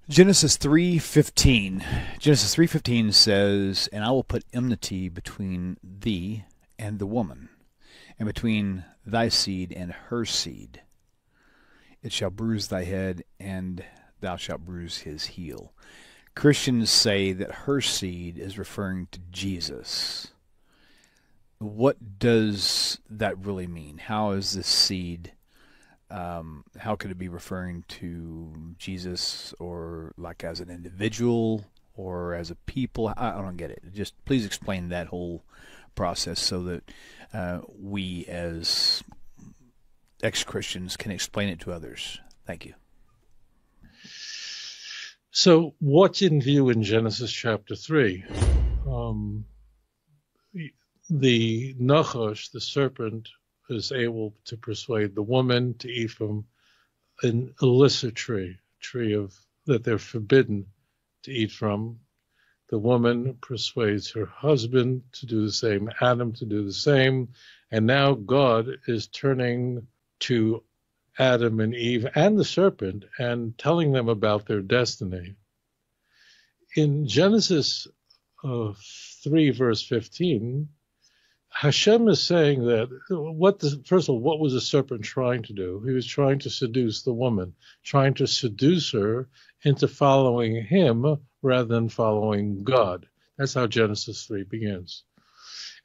Genesis 3:15. Genesis 3:15 says, "And I will put enmity between thee and the woman, and between thy seed and her seed. It shall bruise thy head, and thou shalt bruise his heel." Christians say that her seed is referring to Jesus. What does that really mean? How is this seed? How could it be referring to Jesus, or like as an individual, or as a people? I don't get it. Just please explain that whole process so that we as ex-Christians can explain it to others. Thank you. So what's in view in Genesis chapter 3? The Nachash, the serpent, is able to persuade the woman to eat from an illicit tree that they're forbidden to eat from. The woman persuades her husband to do the same, Adam to do the same, and now God is turning to Adam and Eve and the serpent and telling them about their destiny. In Genesis 3, verse 15, Hashem is saying that, first of all, what was the serpent trying to do? He was trying to seduce the woman, trying to seduce her into following him rather than following God. That's how Genesis 3 begins.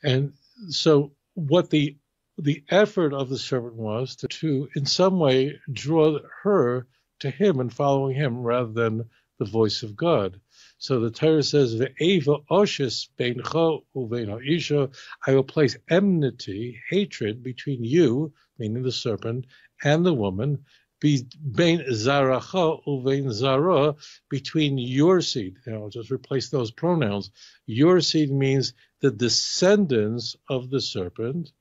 And so what the effort of the serpent was to in some way draw her to him and following him rather than the voice of God. So the Torah says, "Ve'eva oshes beincha uvein ha'isha," I will place enmity, hatred between you, meaning the serpent, and the woman, bein zaracha uvein zara, between your seed. And I'll just replace those pronouns. Your seed means the descendants of the serpent,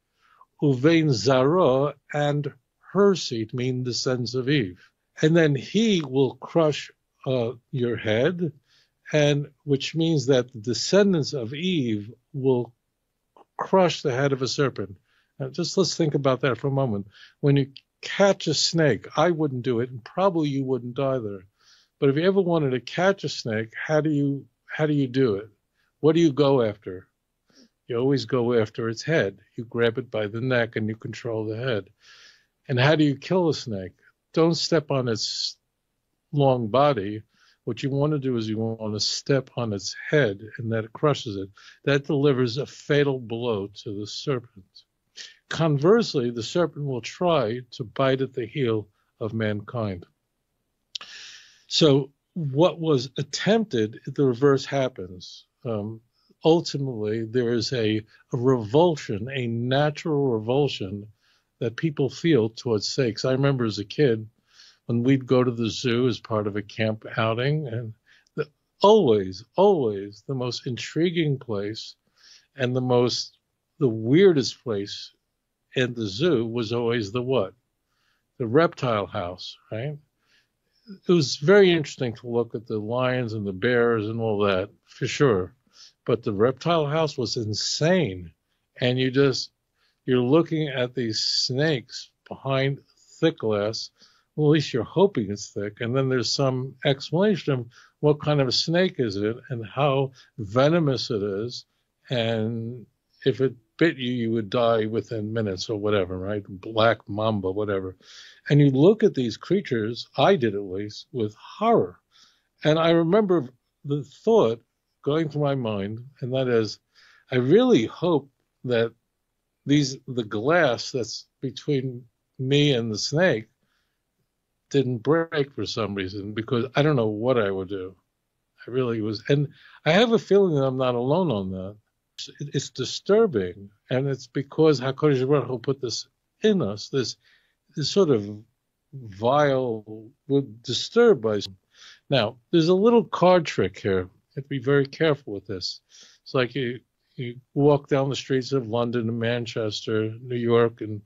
uvein zara, and her seed, meaning the descendants of Eve. And then he will crush your head, and which means that the descendants of Eve will crush the head of a serpent. Now, just let's think about that for a moment. When you catch a snake, I wouldn't do it, and probably you wouldn't either. But if you ever wanted to catch a snake, how do you do it? What do you go after? You always go after its head. You grab it by the neck and you control the head. And how do you kill a snake? Don't step on its long body. What you want to do is you want to step on its head, and that crushes it. That delivers a fatal blow to the serpent. Conversely, the serpent will try to bite at the heel of mankind. So what was attempted, the reverse happens. Ultimately, there is a revulsion, a natural revulsion that people feel towards snakes. I remember as a kid, when we'd go to the zoo as part of a camp outing, and always the most intriguing place and the weirdest place in the zoo was always the what? The reptile house, right? It was very interesting to look at the lions and the bears and all that, for sure. But the reptile house was insane. And you're looking at these snakes behind thick glass. Well, at least you're hoping it's thick. And then there's some explanation of what kind of a snake is it and how venomous it is. And if it bit you, you would die within minutes or whatever, right? Black mamba, whatever. And you look at these creatures, I did at least, with horror. And I remember the thought going through my mind, and that is, I really hope that the glass that's between me and the snake didn't break for some reason, because I don't know what I would do. I really was. And I have a feeling that I'm not alone on that. It's disturbing, and it's because HaKadosh Baruch Hu put this in us, this sort of vile, we're disturbed by. Now, there's a little card trick here. You have to be very careful with this. It's like you walk down the streets of London and Manchester, New York, and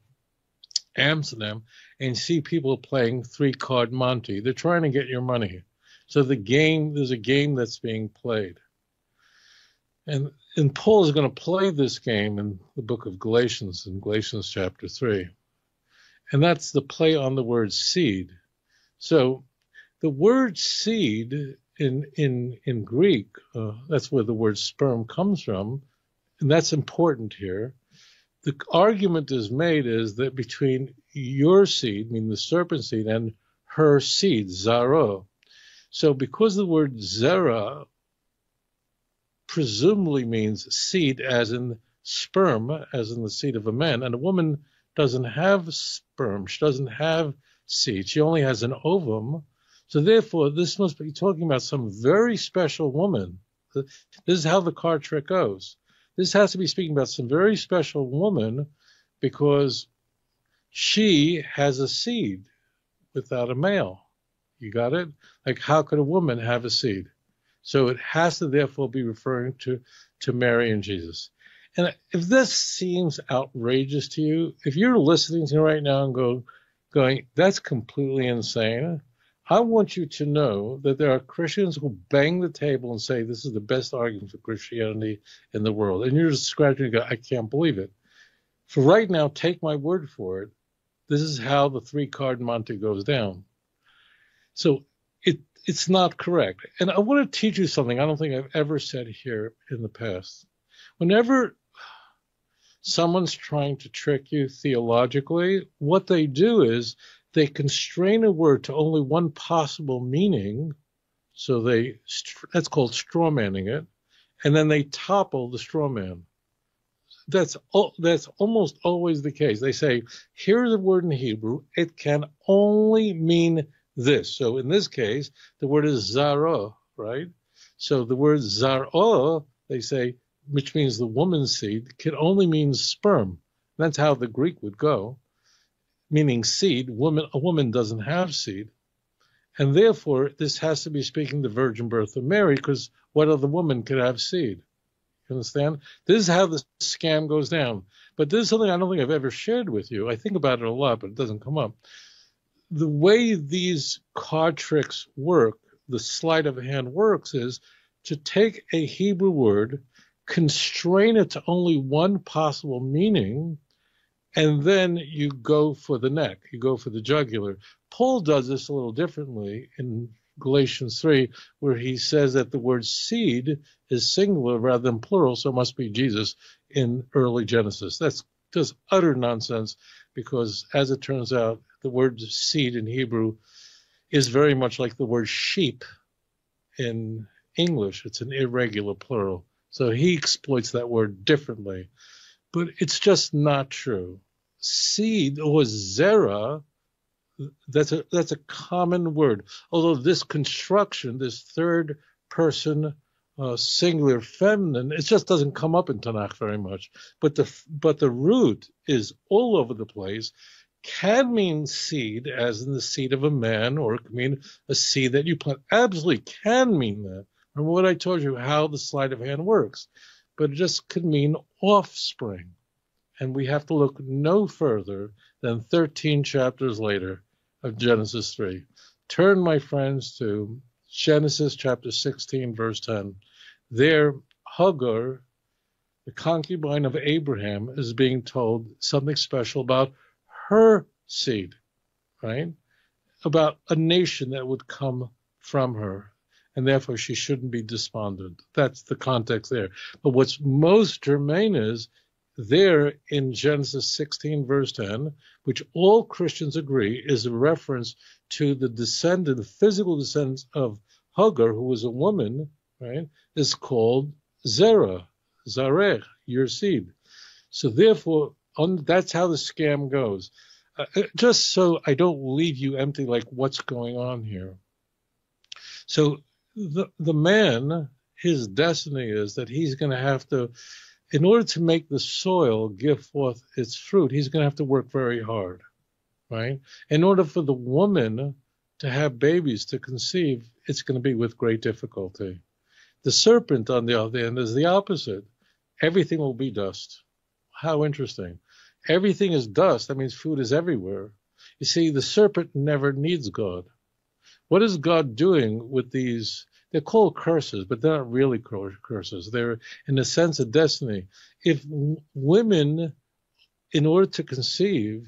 Amsterdam, and see people playing 3-card Monte. They're trying to get your money. So there's a game that's being played. And Paul is going to play this game in the book of Galatians, in Galatians chapter 3. And that's the play on the word seed. So The word seed in Greek, that's where the word sperm comes from, and that's important here. The argument is made is that between your seed, meaning the serpent seed, and her seed, zara. So because the word zera presumably means seed as in sperm, as in the seed of a man, and a woman doesn't have sperm, she doesn't have seed, she only has an ovum. So therefore, this must be talking about some very special woman. This is how the card trick goes. This has to be speaking about some very special woman because she has a seed without a male. You got it? Like, how could a woman have a seed? So it has to therefore be referring to Mary and Jesus. And if this seems outrageous to you, if you're listening to me right now and going, that's completely insane, I want you to know that there are Christians who bang the table and say this is the best argument for Christianity in the world. And you're just scratching and go, I can't believe it. For right now, take my word for it. This is how the three-card Monte goes down. So it's not correct. And I want to teach you something I don't think I've ever said here in the past. Whenever someone's trying to trick you theologically, what they do is they constrain a word to only one possible meaning, so that's called straw manning it, and then they topple the straw man. That's almost always the case. They say, here's a word in Hebrew, it can only mean this. So in this case, the word is zara, right? So the word zara, they say, which means the woman's seed, can only mean sperm. That's how the Greek would go. Meaning seed, a woman doesn't have seed. And therefore, this has to be speaking the virgin birth of Mary, because what other woman could have seed? You understand? This is how the scam goes down. But this is something I don't think I've ever shared with you. I think about it a lot, but it doesn't come up. The way these card tricks work, the sleight of hand works, is to take a Hebrew word, constrain it to only one possible meaning, and then you go for the neck, you go for the jugular. Paul does this a little differently in Galatians 3, where he says that the word seed is singular rather than plural, so it must be Jesus in early Genesis. That's just utter nonsense, because as it turns out, the word seed in Hebrew is very much like the word sheep in English. It's an irregular plural. So he exploits that word differently. But it's just not true. Seed or zera, that's a common word. Although this construction, this third person singular feminine, it just doesn't come up in Tanakh very much. But the root is all over the place. Can mean seed, as in the seed of a man, or it can mean a seed that you plant. Absolutely can mean that. Remember what I told you, how the sleight of hand works. But it just could mean offspring. And we have to look no further than 13 chapters later of Genesis 3. Turn, my friends, to Genesis chapter 16, verse 10. There, Hagar, the concubine of Abraham, is being told something special about her seed, right? About a nation that would come from her. And therefore she shouldn't be despondent. That's the context there. But what's most germane is there in Genesis 16, verse 10, which all Christians agree is a reference to the descendant, the physical descendants of Hagar, who was a woman, right, is called Zerah, Zareh, your seed. So therefore, that's how the scam goes. Just so I don't leave you empty, like what's going on here. So the man, his destiny is that he's going to have to, in order to make the soil give forth its fruit, he's going to have to work very hard, right? In order for the woman to have babies, to conceive, it's going to be with great difficulty. The serpent, on the other hand, is the opposite. Everything will be dust. How interesting. Everything is dust. That means food is everywhere. You see, the serpent never needs God. What is God doing with these? They're called curses, but they're not really curses. They're, in a sense, a destiny. If women, in order to conceive,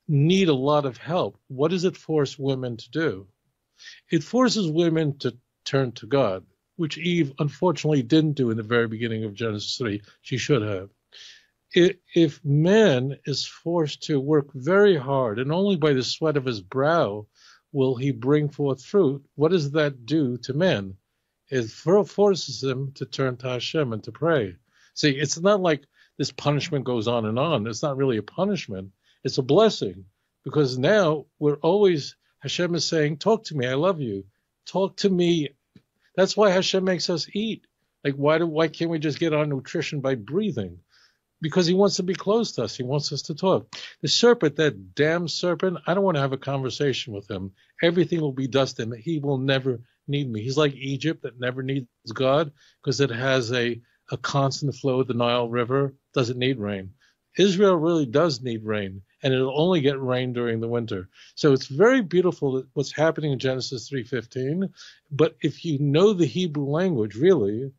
need a lot of help, what does it force women to do? It forces women to turn to God, which Eve unfortunately didn't do in the very beginning of Genesis 3. She should have. If man is forced to work very hard, and only by the sweat of his brow will he bring forth fruit, what does that do to man? It forces him to turn to Hashem and to pray. See, it's not like this punishment goes on and on. It's not really a punishment. It's a blessing, because now Hashem is saying, talk to me, I love you. Talk to me. That's why Hashem makes us eat. Like, why can't we just get our nutrition by breathing? Because he wants to be close to us. He wants us to talk. The serpent, that damn serpent, I don't want to have a conversation with him. Everything will be dust and he will never need me. He's like Egypt that never needs God because it has a constant flow of the Nile River, doesn't need rain. Israel really does need rain, and it'll only get rain during the winter. So it's very beautiful what's happening in Genesis 3:15. But if you know the Hebrew language, really,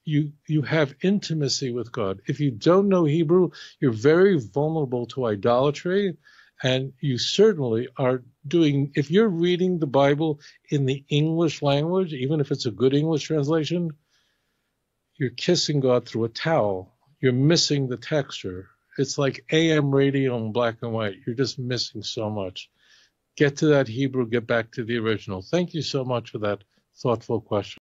you have intimacy with God. If you don't know Hebrew, you're very vulnerable to idolatry, and you certainly are if you're reading the Bible in the English language, even if it's a good English translation, you're kissing God through a towel. You're missing the texture. It's like AM radio in black and white. You're just missing so much. Get to that Hebrew, get back to the original. Thank you so much for that thoughtful question.